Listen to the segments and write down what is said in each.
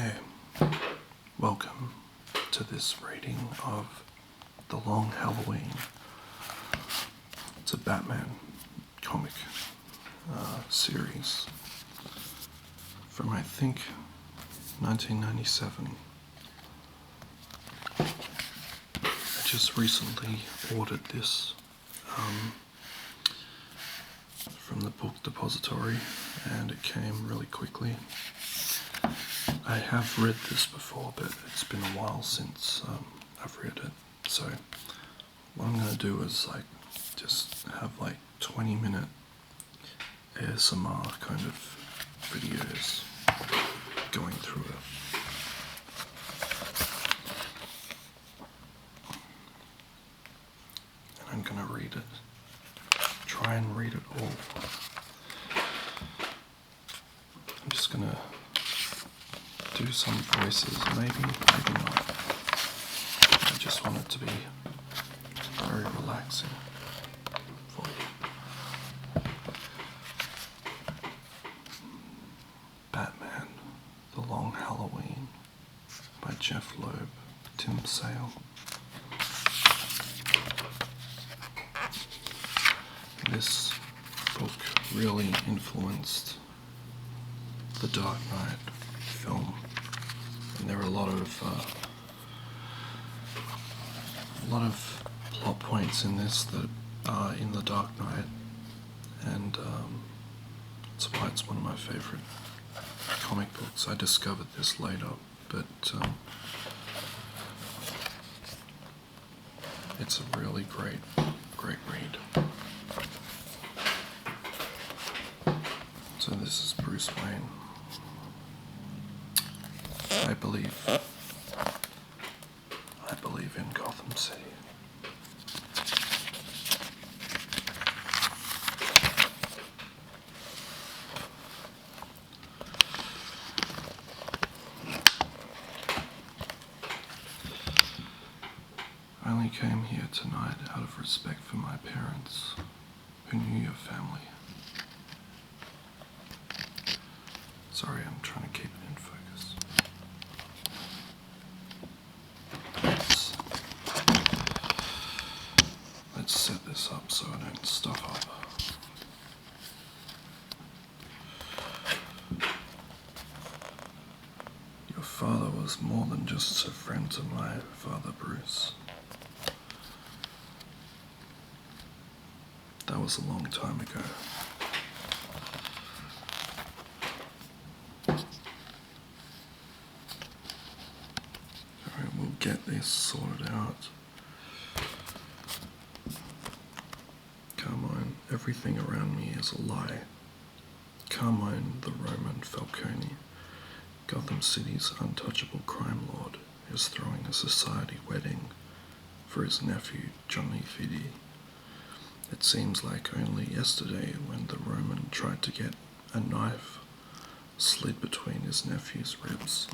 Okay, welcome to this reading of The Long Halloween. It's a Batman comic series from, I think, 1997. I just recently ordered this from the book depository and it came really quickly. I have read this before, but it's been a while since I've read it. So what I'm going to do is just have 20-minute ASMR kind of videos going through it. And I'm going to read it. Try and read it all. I'm just going to do some voices, maybe not. I just want it to be very relaxing for you. Batman, The Long Halloween by Jeff Loeb, Tim Sale. This book really influenced the Dark Knight film, and there are a lot of plot points in this that are in the Dark Knight, and that's why it's one of my favorite comic books. I discovered this later, but it's a really great read. So this is Bruce Wayne. I believe in Gotham City. I only came here tonight out of respect for my parents, who knew your family. Sorry, I'm trying to keep it in focus. Let's set this up so I don't stuff up. Your father was more than just a friend to my father, Bruce. That was a long time ago. Alright, we'll get this sorted out. Carmine, everything around me is a lie. Carmine, the Roman Falcone, Gotham City's untouchable crime lord, is throwing a society wedding for his nephew, Johnny Fidi. It seems like only yesterday when the Roman tried to get a knife slid between his nephew's ribs.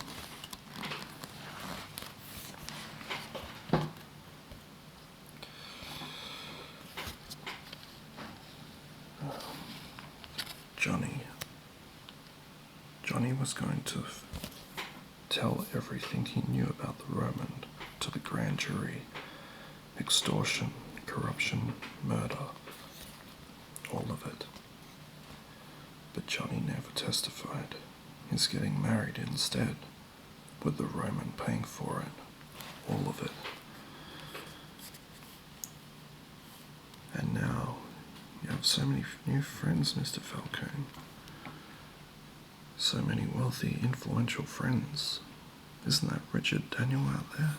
Johnny was going to tell everything he knew about the Roman to the grand jury. Extortion, corruption, murder, all of it. But Johnny never testified. He's getting married instead, with the Roman paying for it, all of it. And now you have so many new friends, Mr. Falcone. So many wealthy, influential friends. Isn't that Richard Daniel out there?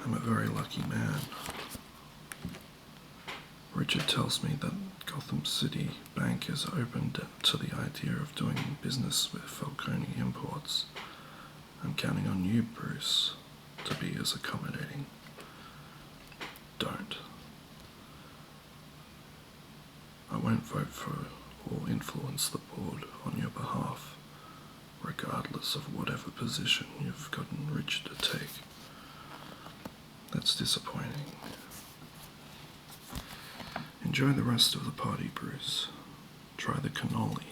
I'm a very lucky man. Richard tells me that Gotham City Bank is open to the idea of doing business with Falcone Imports. I'm counting on you, Bruce, to be as accommodating. Don't. I won't vote for or influence the board on your behalf, regardless of whatever position you've gotten Richard to take. That's disappointing. Enjoy the rest of the party, Bruce. Try the cannoli.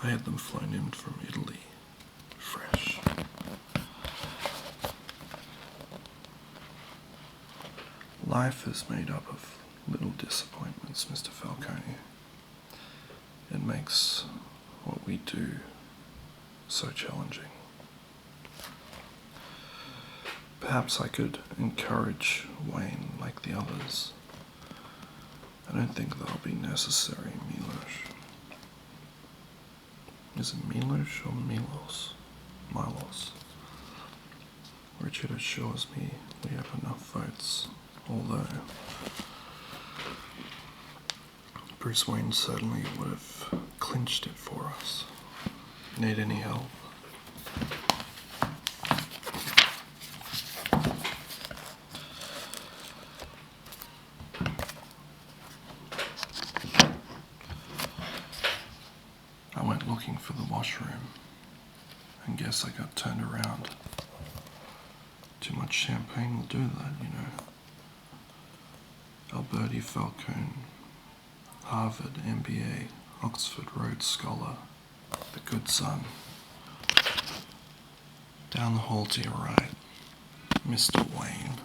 I had them flown in from Italy. Fresh. Life is made up of little disappointments, Mr. Falcone. It makes what we do so challenging. Perhaps I could encourage Wayne like the others. I don't think that'll be necessary, Milos. Is it Milos or Milos? Milos. Richard assures me we have enough votes, although Bruce Wayne certainly would have clinched it for us. Need any help? I went looking for the washroom and guess I got turned around. Too much champagne will do that, you know. Alberti Falcone, Harvard MBA, Oxford Rhodes Scholar, the good son. Down the hall to your right, Mr. Wayne.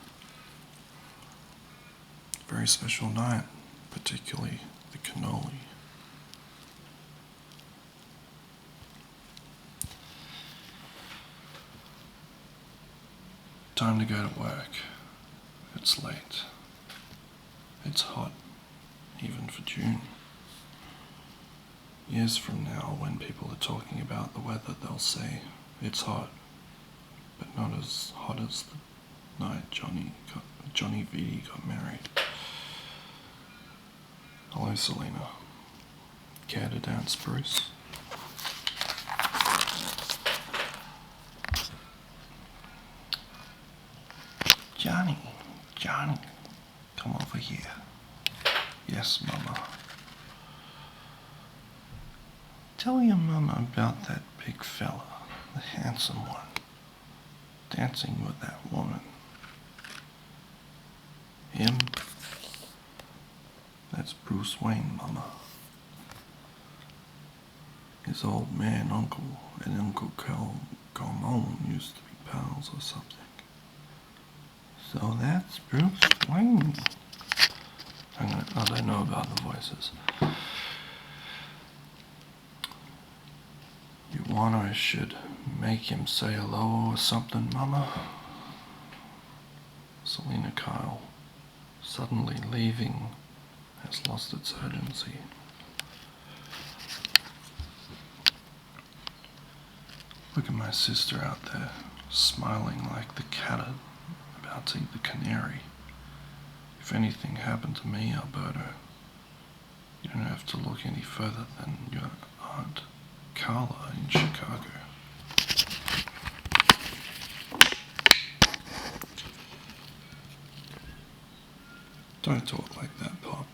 Very special night, particularly the cannoli. Time to go to work. It's late. It's hot, even for June. Years from now, when people are talking about the weather, they'll say, it's hot, but not as hot as the night Johnny V got married. Hello, Selena. Care to dance, Bruce? Johnny, come over here. Yes, Mama. Tell your Mama about that big fella, the handsome one, dancing with that woman. Him? That's Bruce Wayne, Mama. His old man uncle and Uncle Carmone used to be pals or something. So that's Bruce Wayne. I don't know about the voices. You want I should make him say hello or something, Mama? Selena Kyle, suddenly leaving, has lost its urgency. Look at my sister out there, smiling like the cat about to eat the canary. If anything happened to me, Alberto, you don't have to look any further than your Aunt Carla in Chicago. Don't talk like that, Pop.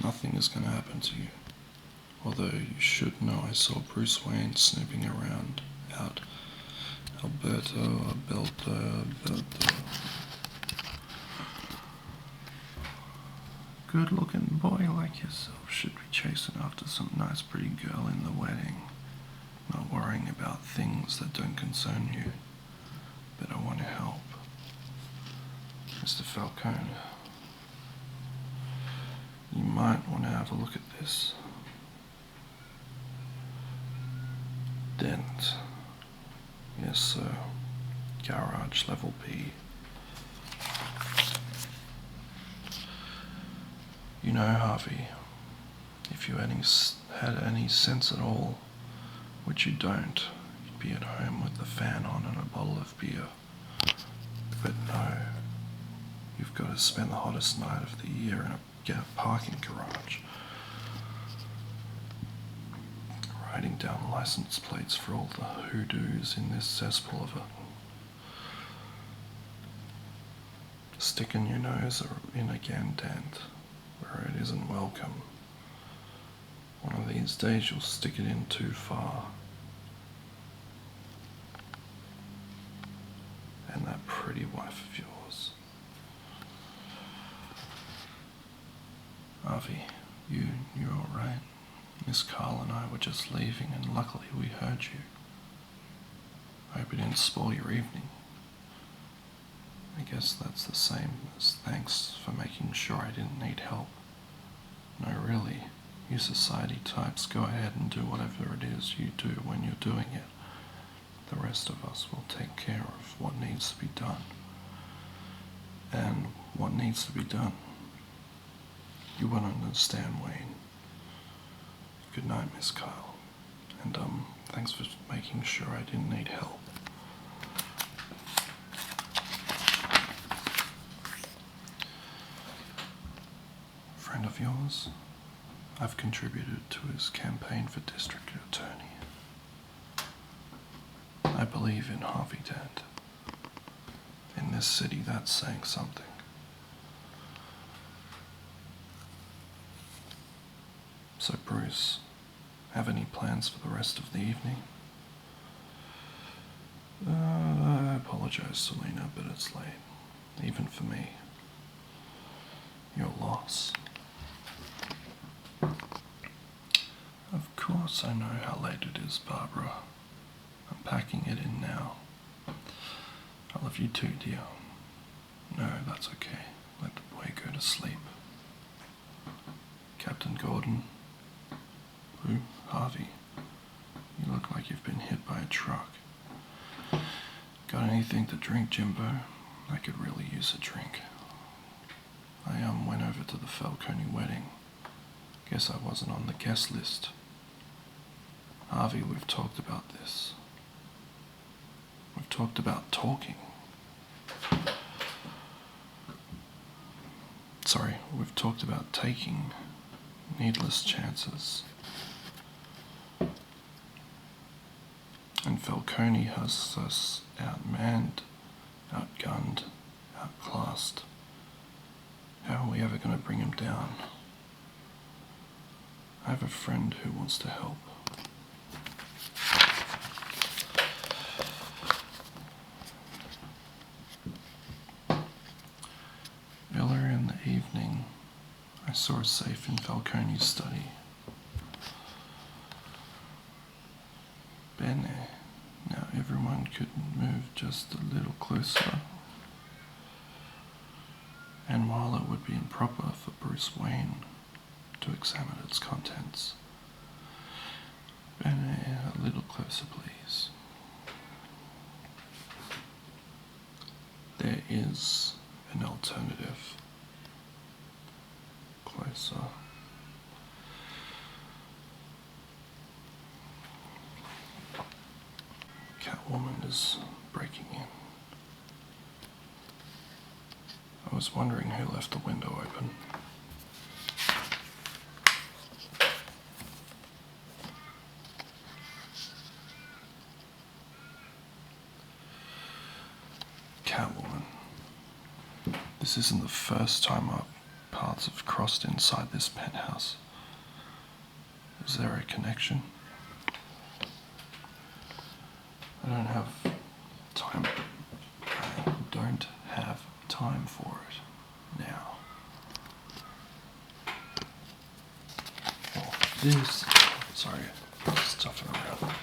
Nothing is going to happen to you. Although you should know I saw Bruce Wayne snooping around out Alberto. Good-looking boy like yourself should be chasing after some nice pretty girl in the wedding, not worrying about things that don't concern you, but I want to help. Mr. Falcone, you might want to have a look at this. Dent. Yes, sir. Garage level B. You know, Harvey, if you had any sense at all, which you don't, you'd be at home with the fan on and a bottle of beer. But no, you've got to spend the hottest night of the year in a parking garage, writing down license plates for all the hoodoos in this cesspool of it. Sticking your nose in again, Dent, where it isn't welcome. One of these days you'll stick it in too far. And that pretty wife of yours. Harvey. You're alright. Miss Carl and I were just leaving and luckily we heard you. I hope it didn't spoil your evening. I guess that's the same as thanks for making sure I didn't need help. No, really, you society types go ahead and do whatever it is you do when you're doing it. The rest of us will take care of what needs to be done. And what needs to be done. You won't understand, Wayne. Good night, Miss Kyle. And thanks for making sure I didn't need help. Friend of yours? I've contributed to his campaign for district attorney. I believe in Harvey Dent. In this city, that's saying something. So, Bruce, have any plans for the rest of the evening? I apologize, Selena, but it's late. Even for me. Your loss. Of course I know how late it is, Barbara. I'm packing it in now. I love you too, dear. No, that's okay. Let the boy go to sleep. Captain Gordon. Who? Harvey. You look like you've been hit by a truck. Got anything to drink, Jimbo? I could really use a drink. I went over to the Falcone wedding. Guess I wasn't on the guest list. Harvey, we've talked about this. We've talked about talking. Sorry, we've talked about taking needless chances. And Falcone has us outmanned, outgunned, outclassed. How are we ever going to bring him down? I have a friend who wants to help. Earlier in the evening, I saw a safe in Falcone's study. Bene. Now everyone could move just a little closer. And while it would be improper for Bruce Wayne to examine its contents, Bene, a little closer, please. There is an alternative. Closer. Catwoman is breaking in. I was wondering who left the window open. Catwoman. This isn't the first time our paths have crossed inside this penthouse. Is there a connection? I don't have time. I don't have time for it now. This. Sorry, stuffing around.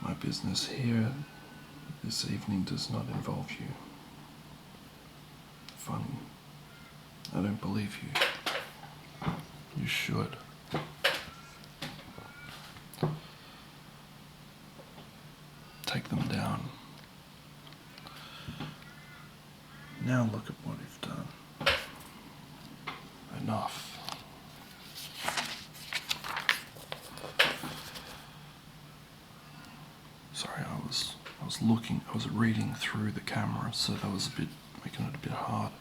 My business here this evening does not involve you. Funny. I don't believe you. You should. Take them down. Now look at what you've done. Enough. Sorry, I was reading through the camera, so that was making it a bit hard.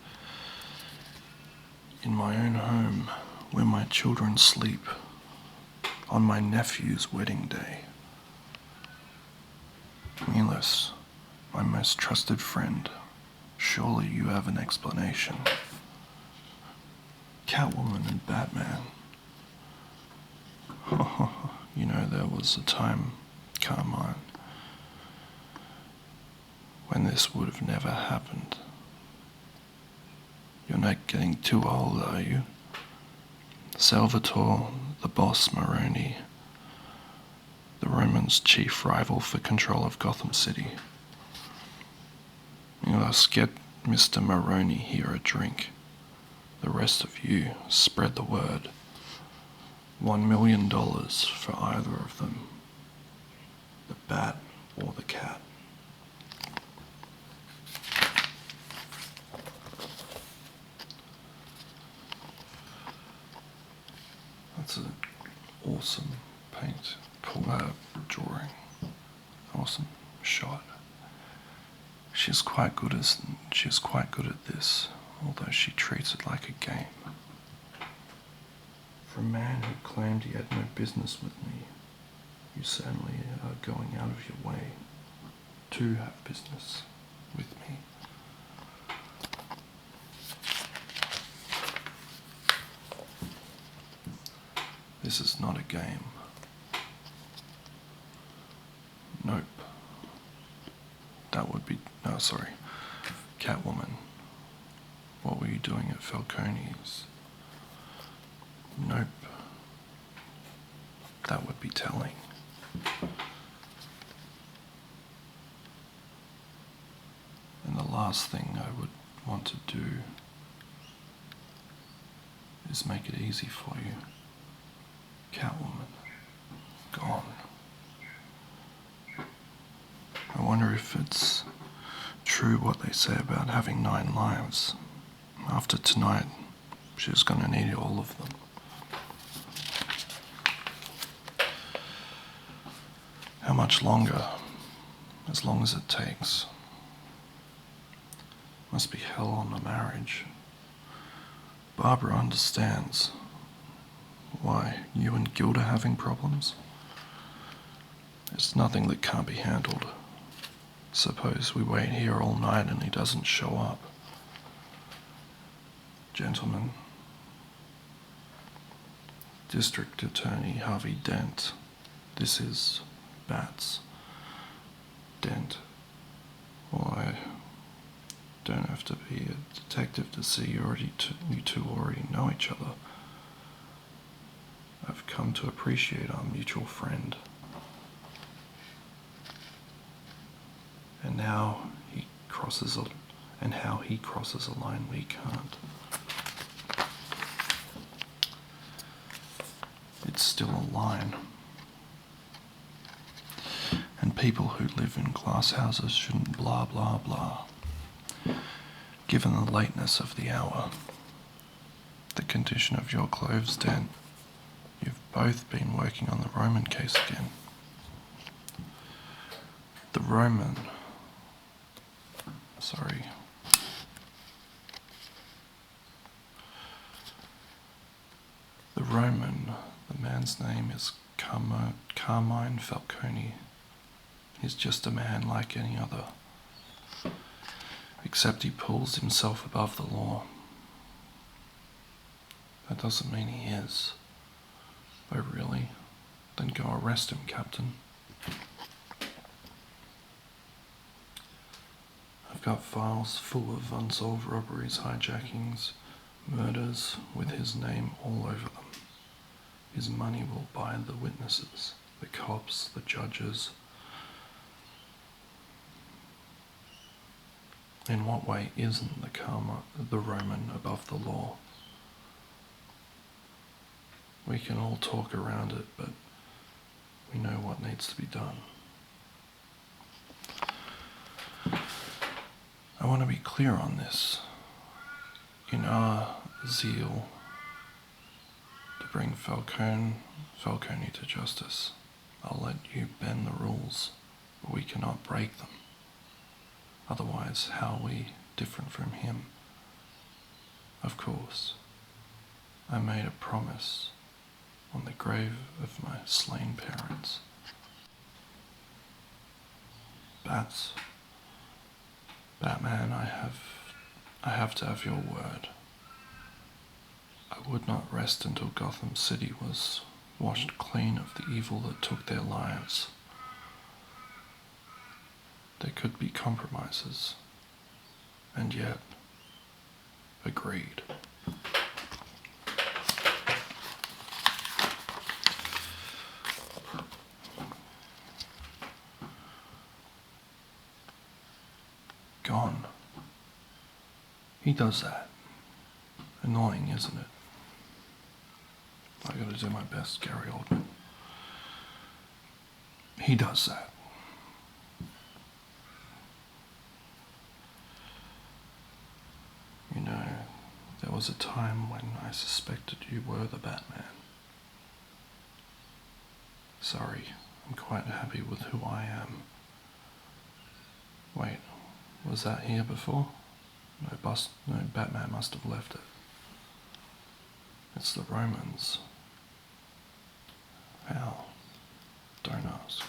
In my own home, where my children sleep, on my nephew's wedding day. Milos, my most trusted friend, surely you have an explanation. Catwoman and Batman. You know, there was a time, Carmine, when this would have never happened. You're not getting too old, are you? Salvatore, the boss Moroni, the Romans' chief rival for control of Gotham City. Let's get Mr. Moroni here a drink. The rest of you, spread the word. $1 million for either of them. The bat or the cat. That's an awesome drawing. Awesome shot. She's quite good at this, although she treats it like a game. For a man who claimed he had no business with me, you certainly are going out of your way to have business with me. This is not a game. Nope. Catwoman. What were you doing at Falcone's? Nope. That would be telling. And the last thing I would want to do is make it easy for you. Catwoman. Gone. I wonder if it's true what they say about having 9 lives. After tonight, she's gonna need all of them. How much longer? As long as it takes. Must be hell on the marriage. Barbara understands. Why, you and Gilda having problems? It's nothing that can't be handled. Suppose we wait here all night and he doesn't show up. Gentlemen, District Attorney Harvey Dent, this is Bats. Dent. Well, I don't have to be a detective to see you two already know each other. I've come to appreciate our mutual friend. And how he crosses a line we can't. It's still a line. And people who live in glass houses shouldn't blah blah blah. Given the lateness of the hour, the condition of your clothes, Dan, you've both been working on the Roman case again. The Roman, the man's name is Carmine Falcone. He's just a man like any other, except he pulls himself above the law. That doesn't mean he is. Oh really? Then go arrest him, Captain. I've got files full of unsolved robberies, hijackings, murders with his name all over them. His money will buy the witnesses, the cops, the judges. In what way isn't the Roman above the law? We can all talk around it, but we know what needs to be done. I want to be clear on this. In our zeal to bring Falcone to justice, I'll let you bend the rules, but we cannot break them. Otherwise, how are we different from him? Of course, I made a promise on the grave of my slain parents. Batman, I have to have your word. I would not rest until Gotham City was washed clean of the evil that took their lives. There could be compromises, and yet Agreed. Gone. He does that. Annoying, isn't it? I gotta do my best, Gary Oldman. He does that. You know, there was a time when I suspected you were the Batman. Sorry, I'm quite happy with who I am. Wait, was that here before? No, Batman must have left it. It's the Romans. How? Don't ask.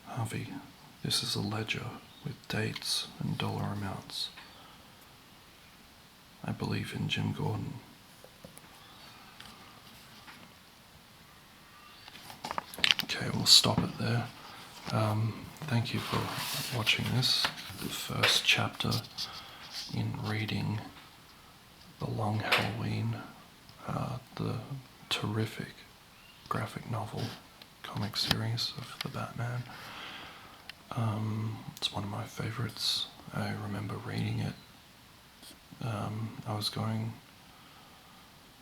Harvey, this is a ledger with dates and dollar amounts. I believe in Jim Gordon. Okay, we'll stop it there. Thank you for watching this, the first chapter in reading The Long Halloween, the terrific graphic novel comic series of the Batman. It's one of my favorites. I remember reading it. I was going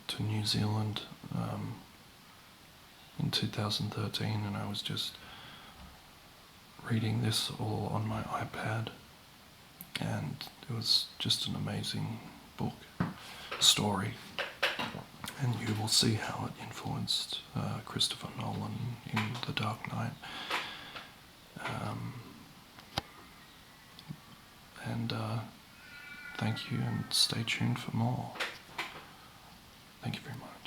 to New Zealand in 2013, and I was just reading this all on my iPad, and it was just an amazing book, story, and you will see how it influenced Christopher Nolan in The Dark Knight. Thank you, and stay tuned for more. Thank you very much.